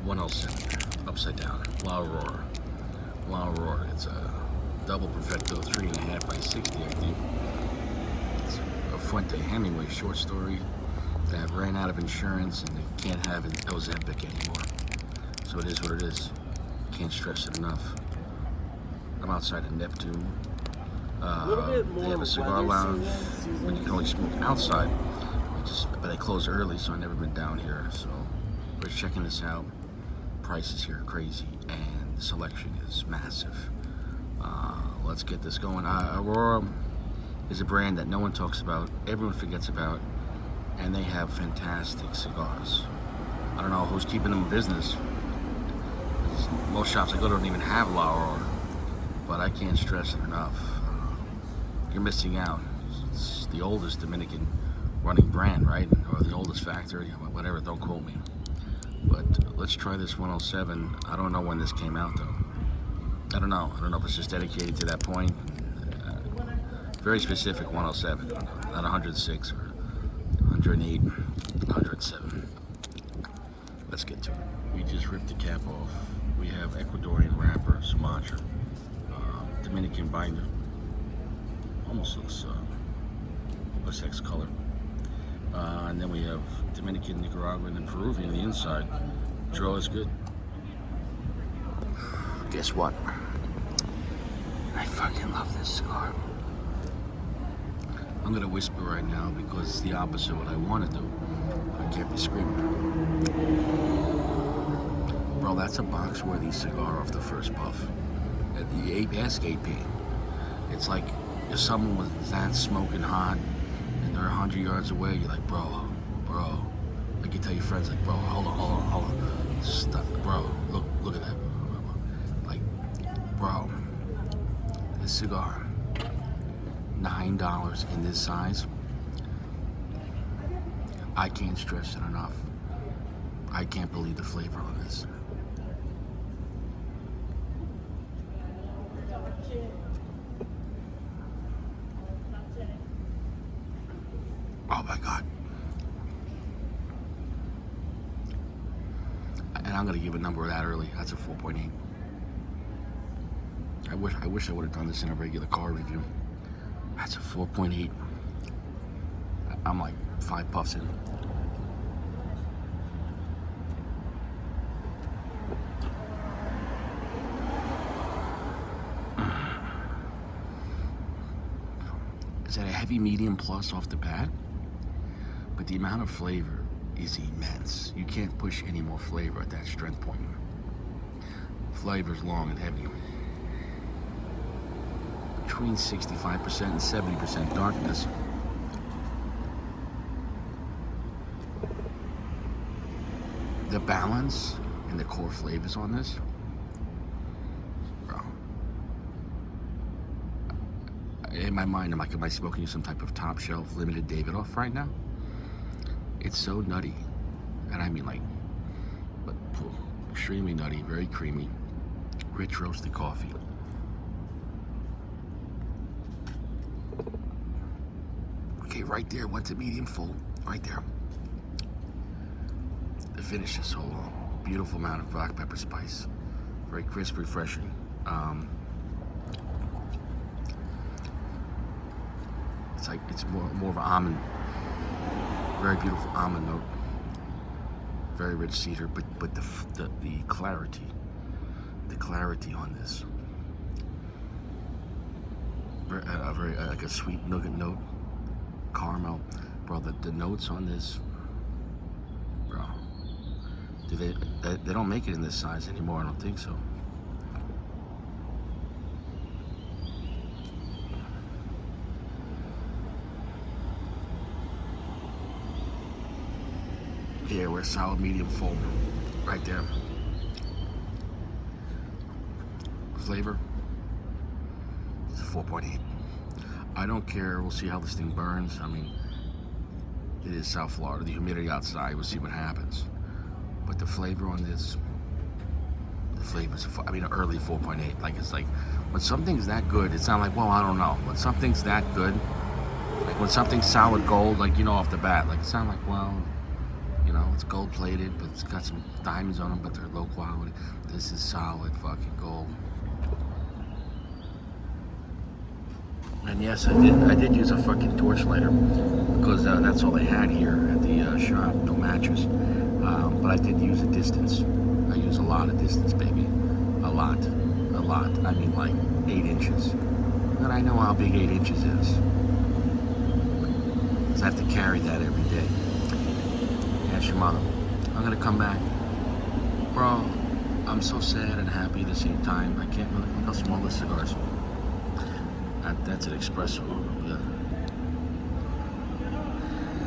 107, upside down, La Aurora. La Aurora, it's a double perfecto, 3.5 by 60, I think. It's a Fuente Hemingway short story that ran out of insurance and they can't have Ozempic anymore. So it is what it is. Can't stress it enough. I'm outside of Neptune. They have a cigar lounge, but you can only smoke outside. But they close early, so I've never been down here. So we're checking this out. Prices here are crazy, and the selection is massive. Let's get this going. Aurora is a brand that no one talks about, everyone forgets about, and they have fantastic cigars. I don't know who's keeping them in business. Most shops I go to don't even have La Aurora, but I can't stress it enough. You're missing out. It's the oldest Dominican running brand, right? Or the oldest factory, whatever, don't quote me. But let's try this 107. I don't know when this came out though. I don't know if it's just dedicated to that point. Very specific 107, not 106 or 108, 107. Let's get to it. We just ripped the cap off. We have Ecuadorian wrapper, Sumatra, Dominican binder. Almost looks X color. And then we have Dominican, Nicaraguan, and Peruvian on the inside. Draw is good. Guess what? I fucking love this cigar. I'm gonna whisper right now because it's the opposite of what I want to do. I can't be screaming. Bro, that's a box-worthy cigar off the first puff. Ask AP. It's like if someone was that smoking hot and they're 100 yards away, you're like, bro. Like you tell your friends, like, bro, hold on. Stop, bro, look at that. Like, bro, this cigar, $9 in this size. I can't stress it enough. I can't believe the flavor on this. Oh my God. And I'm gonna give a number that early. That's a 4.8. I wish I would have done this in a regular car review. That's a 4.8. I'm like 5 puffs in. Is that a heavy medium plus off the bat? But the amount of flavor is immense. You can't push any more flavor at that strength point. Flavor's long and heavy. Between 65% and 70% darkness. The balance and the core flavors on this, bro. In my mind, I'm like, am I smoking some type of top shelf limited Davidoff right now? It's so nutty, and I mean like, but extremely nutty, very creamy, rich roasted coffee. Okay, right there, went to medium full, right there. The finish is so long. Beautiful amount of black pepper spice, very crisp, refreshing. It's like it's more of an almond. Very beautiful almond note, very rich cedar, but the clarity on this, very like a sweet nougat note, caramel, bro. The notes on this, bro. They don't make it in this size anymore. I don't think so. Yeah, we're solid medium full, right there. Flavor, it's a 4.8. I don't care, we'll see how this thing burns. I mean, it is South Florida, the humidity outside, we'll see what happens. But the flavor on this, the flavor's, I mean, an early 4.8. Like, it's like, when something's that good, it's not like, well, I don't know. When something's that good, like when something's solid gold, like, you know, off the bat, like, it's not like, well, you know, know, it's gold plated, but it's got some diamonds on them, but they're low quality. This is solid fucking gold. And yes, I did use a fucking torch lighter because that's all they had here at the shop, no mattress. But I did use a distance. I use a lot of distance, baby. A lot. I mean, like 8 inches. And I know how big 8 inches is. Because I have to carry that every day. Ask your mother. I'm gonna come back. Bro, I'm so sad and happy at the same time. I can't really, look how small this cigar is. That's an espresso. Yeah.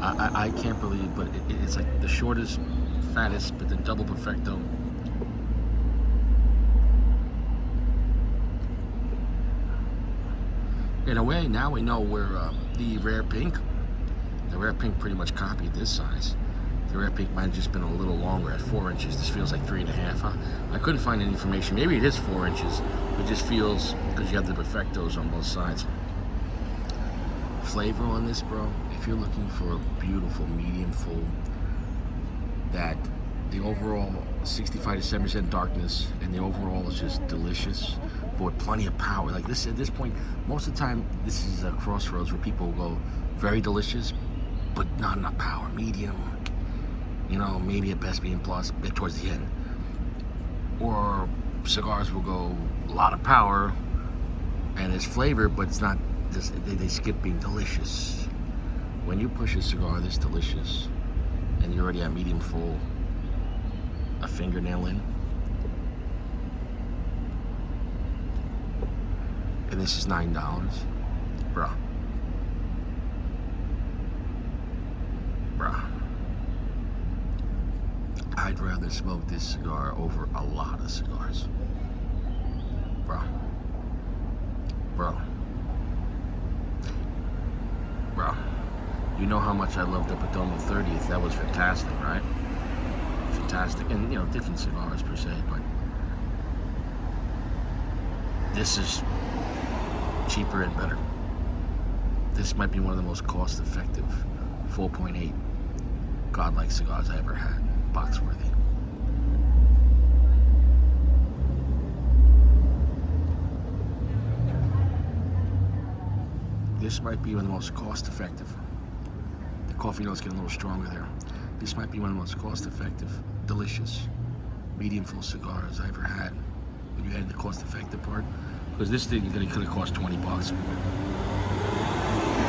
I can't believe, but it's like the shortest, fattest, but the double perfecto. In a way, now we know where the rare pink pretty much copied this size. The rare pink might have just been a little longer at 4 inches. This feels like 3.5. Huh? I couldn't find any information. Maybe it is 4 inches. It just feels, because you have the perfectos on both sides. Flavor on this, bro, if you're looking for a beautiful medium full, that the overall 65 to 70% darkness and the overall is just delicious, but with plenty of power. Like this, at this point, most of the time, this is a crossroads where people will go very delicious, but not enough power. Medium, you know, maybe at best being plus towards the end. Or cigars will go a lot of power and there's flavor, but it's not. They skip being delicious. When you push a cigar this delicious and you're already at medium full, a fingernail in, and this is $9, bruh. I'd rather smoke this cigar over a lot of cigars. Bro. You know how much I loved the Perdomo 30th. That was fantastic, right? Fantastic. And, you know, different cigars per se, but this is cheaper and better. This might be one of the most cost-effective 4.8 godlike cigars I ever had. Box worthy. This might be one of the most cost-effective. The coffee notes get a little stronger there. This might be one of the most cost-effective, delicious, medium full cigars I ever had. When you add the cost-effective part, because this thing could have cost $20.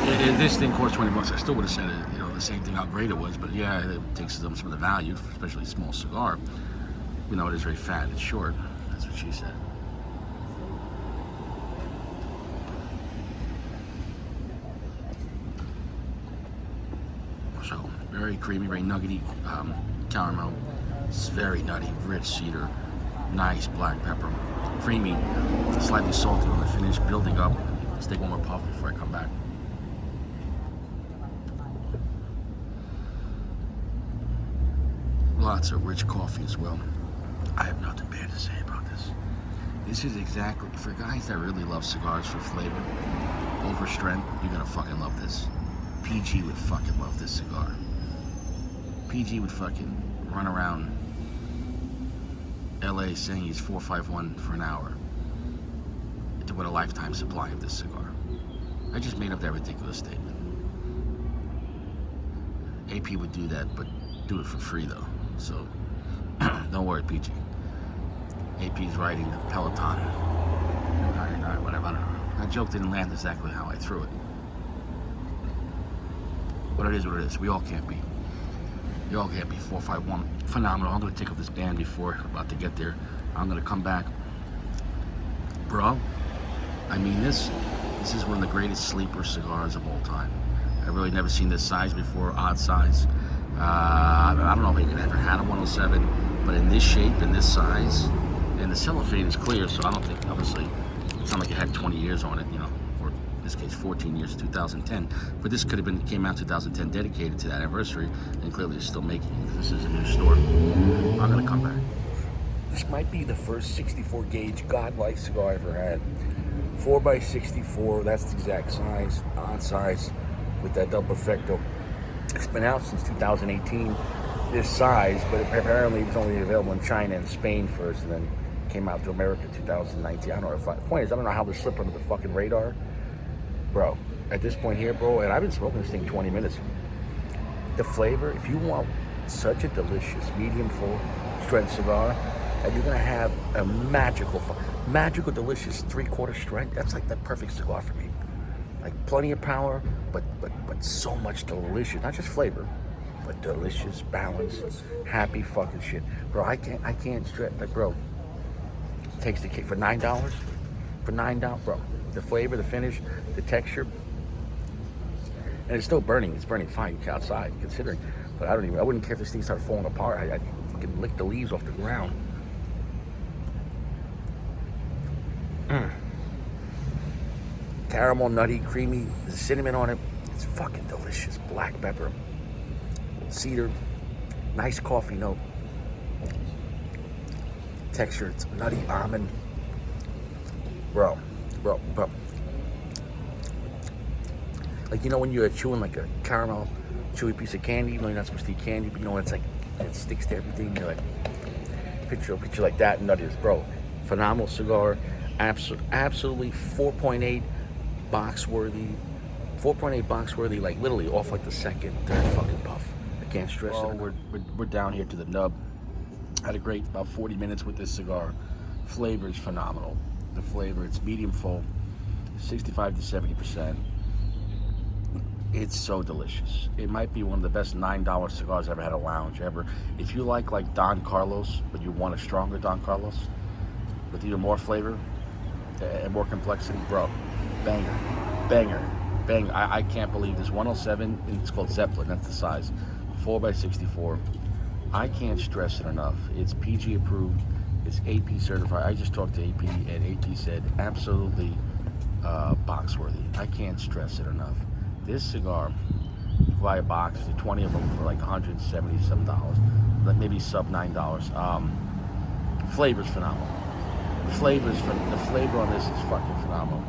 If this thing cost $20, I still would have said it, you know, the same thing how great it was. But yeah, it takes some of the value, especially a small cigar. You know, it is very fat and short. That's what she said. So very creamy, very nuggety caramel. It's very nutty, rich cedar, nice black pepper, creamy, slightly salty on the finish, building up. Let's take one more puff before I come back. Lots of rich coffee as well. I have nothing bad to say about this. This is exactly, for guys that really love cigars for flavor, over strength, you're gonna fucking love this. PG would fucking love this cigar. PG would fucking run around LA saying he's 451 for an hour to win a lifetime supply of this cigar. I just made up that ridiculous statement. AP would do that, but do it for free though. So don't worry, PG. AP's riding the Peloton. Alright, whatever, I don't know. That joke didn't land exactly how I threw it. But it is what it is. We all can't be. You all can't be 451. Phenomenal. I'm gonna take up this band before I'm about to get there. I'm gonna come back. Bro, I mean this is one of the greatest sleeper cigars of all time. I've really never seen this size before, odd size. I don't know if you ever had a 107, but in this shape, in this size, and the cellophane is clear, so I don't think, obviously, it's not like it had 20 years on it, you know, or in this case, 14 years, 2010. But this could have been, came out 2010, dedicated to that anniversary, and clearly it's still making it, because this is a new store. I'm gonna come back. This might be the first 64 gauge godlike cigar I ever had. 4x64, that's the exact size, odd size, with that double perfecto. It's been out since 2018. this size, but apparently it was only available in China and Spain first, and then came out to America in 2019. I don't know if the point is, I don't know how this slipped under the fucking radar, bro. At this point here, bro, and I've been smoking this thing 20 minutes. The flavor, if you want such a delicious, medium full strength cigar, and you're gonna have a magical, delicious 3/4 strength, that's like the perfect cigar for me. Like plenty of power, but so much delicious, not just flavor, but delicious, balanced, happy fucking shit, bro. I can't stress, like, bro. Takes the cake for $9. For $9, bro. The flavor, the finish, the texture, and it's still burning. It's burning fine outside, considering. But I wouldn't care if this thing started falling apart. I fucking lick the leaves off the ground. Caramel, nutty, creamy, the cinnamon on it. It's fucking delicious. Black pepper, cedar, nice coffee note. Texture, it's nutty almond. Bro. Like, you know when you're chewing like a caramel, chewy piece of candy, you know you're not supposed to eat candy, but you know it's like, it sticks to everything. You're like, picture like that, nuttiness, bro. Phenomenal cigar, absolutely 4.8 box worthy, like literally off like the second, third fucking puff. I can't stress it. We're down here to the nub. Had a great about 40 minutes with this cigar. Flavor is phenomenal. The flavor, it's medium full, 65 to 70%. It's so delicious. It might be one of the best $9 cigars I've ever had at a lounge ever. If you like Don Carlos, but you want a stronger Don Carlos with even more flavor and more complexity, bro, banger. I can't believe this 107. It's called Zeppelin. That's the size, 4x64. I can't stress it enough. It's PG approved. It's AP certified. I just talked to AP, and AP said absolutely box worthy. I can't stress it enough. This cigar, you can buy a box, 20 of them for like $170 some, maybe sub $9. Flavor's phenomenal. The flavor on this is fucking phenomenal.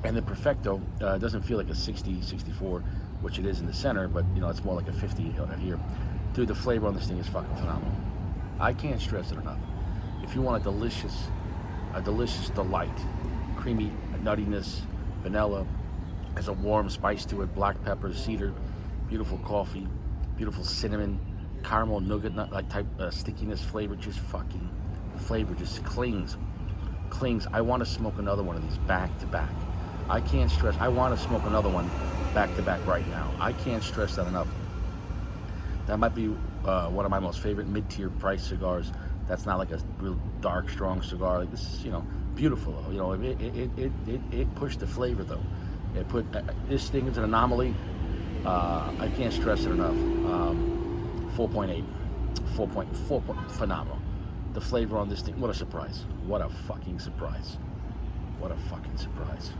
And the Perfecto doesn't feel like a 60, 64, which it is in the center, but you know it's more like a 50 here. Dude, the flavor on this thing is fucking phenomenal. I can't stress it enough. If you want a delicious delight, creamy nuttiness, vanilla, has a warm spice to it, black pepper, cedar, beautiful coffee, beautiful cinnamon, caramel, nougat nut like type stickiness flavor, just fucking, the flavor just clings. I want to smoke another one of these back to back. I can't stress, I want to smoke another one back to back right now. I can't stress that enough. That might be one of my most favorite mid-tier price cigars. That's not like a real dark, strong cigar. Like this is, you know, beautiful though. You know, it pushed the flavor though. It put this thing is an anomaly. I can't stress it enough. 4.8, 4.4, phenomenal. The flavor on this thing, what a surprise! What a fucking surprise! What a fucking surprise!